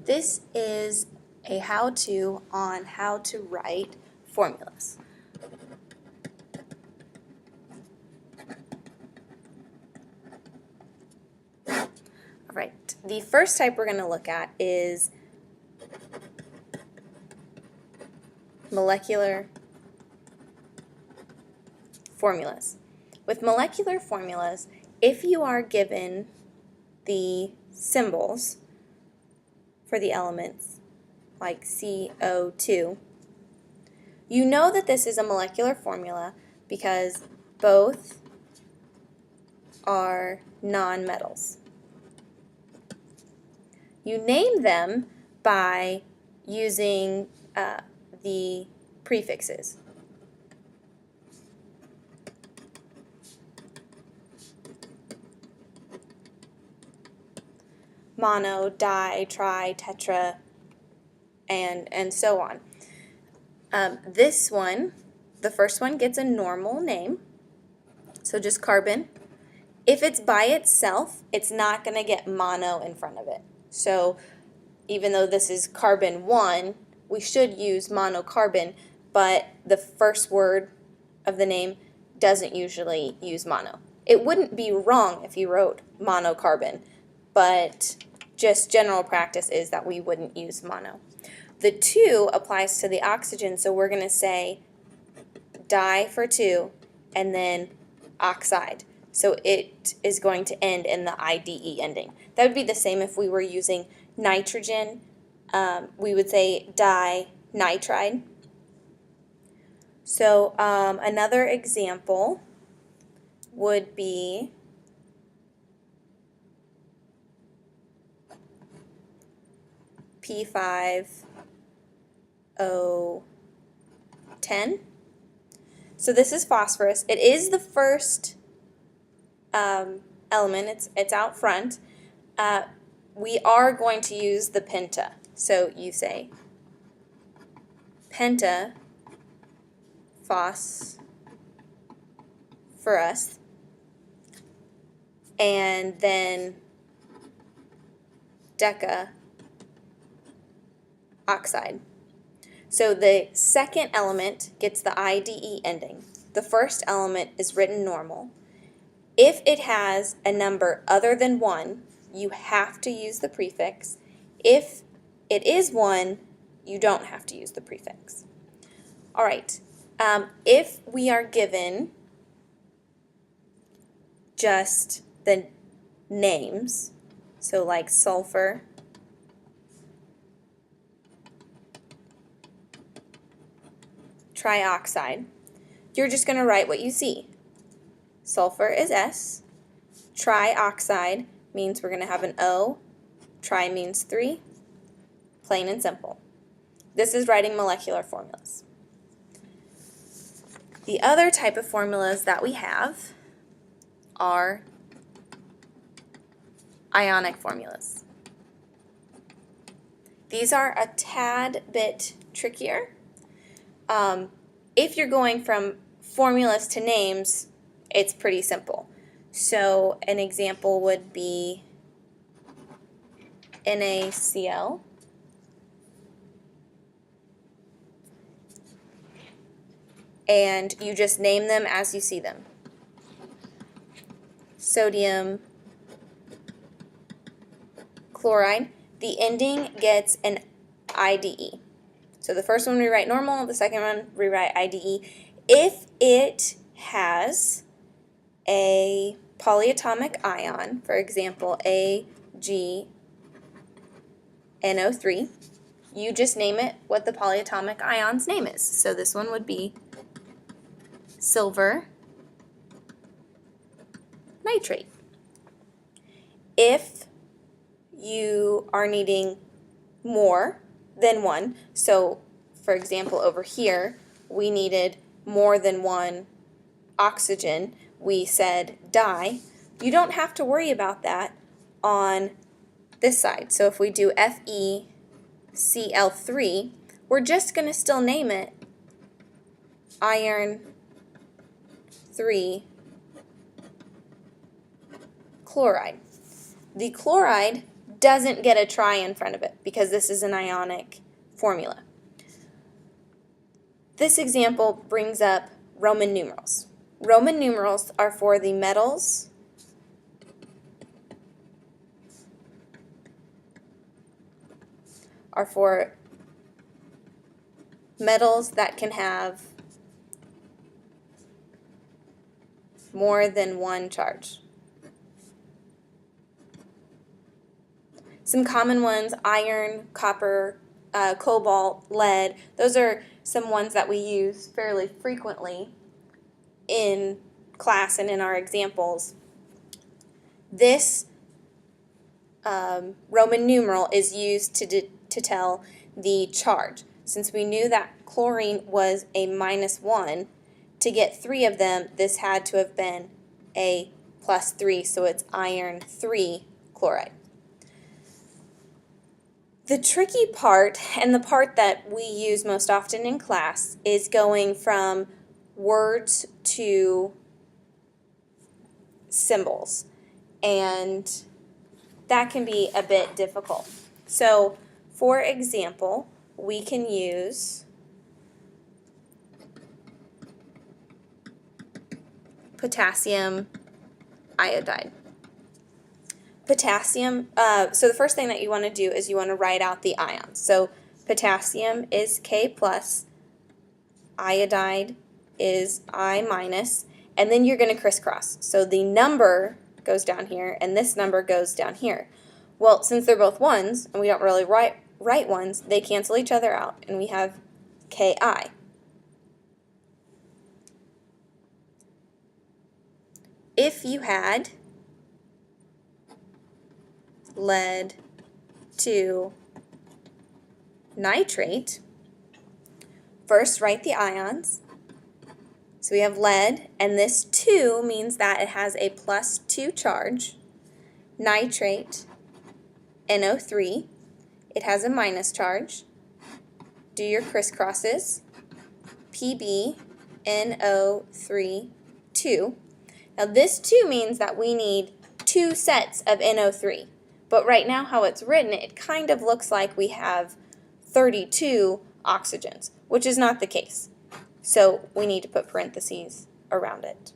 This is a how-to on how to write formulas. All right, the first type we're going to look at is molecular formulas. With molecular formulas, if you are given the symbols for the elements, like CO2, you know that this is a molecular formula because both are nonmetals. You name them by using the prefixes. Mono, di, tri, tetra, and so on. This one, the first one, gets a normal name, so just carbon. If it's by itself, it's not going to get mono in front of it. So even though this is carbon 1, we should use monocarbon, but the first word of the name doesn't usually use mono. It wouldn't be wrong if you wrote monocarbon, but just general practice is that we wouldn't use mono. The 2 applies to the oxygen, so we're going to say di for 2 and then oxide. So it is going to end in the IDE ending. That would be the same if we were using nitrogen. We would say dinitride. So another example would be P5O10. So this is phosphorus. It is the first element. It's out front. We are going to use the penta. So you say penta phosphorus, and then deca oxide. So the second element gets the IDE ending. The first element is written normal. If it has a number other than 1, you have to use the prefix. If it is 1, you don't have to use the prefix. All right, if we are given just the names, so like sulfur, trioxide, you're just going to write what you see. Sulfur is S, trioxide means we're going to have an O, tri means 3, plain and simple. This is writing molecular formulas. The other type of formulas that we have are ionic formulas. These are a tad bit trickier. If you're going from formulas to names, it's pretty simple. So an example would be NaCl, and you just name them as you see them. Sodium chloride, the ending gets an IDE. So the first one we write normal, the second one we write IDE. If it has a polyatomic ion, for example, AgNO3, you just name it what the polyatomic ion's name is. So this one would be silver nitrate. If you are needing more than 1, so for example over here we needed more than 1 oxygen, we said di, you don't have to worry about that on this side. So if we do FeCl3, we're just going to still name it iron 3 chloride. The chloride doesn't get a try in front of it because this is an ionic formula. This example brings up Roman numerals. Roman numerals are for the metals that can have more than one charge. Some common ones: iron, copper, cobalt, lead. Those are some ones that we use fairly frequently in class and in our examples. This Roman numeral is used to tell the charge. Since we knew that chlorine was a -1, to get 3 of them, this had to have been a +3, so it's iron 3 chloride. The tricky part, and the part that we use most often in class, is going from words to symbols, and that can be a bit difficult. So, for example, we can use potassium iodide. Potassium, so the first thing that you want to do is you want to write out the ions. So potassium is K+, iodide is I-, and then you're going to crisscross. So the number goes down here, and this number goes down here. Well, since they're both ones, and we don't really write ones, they cancel each other out, and we have Ki. If you had lead to nitrate, first write the ions. So we have lead, and this 2 means that it has a +2 charge. Nitrate, NO3, it has a minus charge. Do your crisscrosses. Pb, NO3, 2. Now this 2 means that we need 2 sets of NO3. But right now how it's written, it kind of looks like we have 32 oxygens, which is not the case. So we need to put parentheses around it.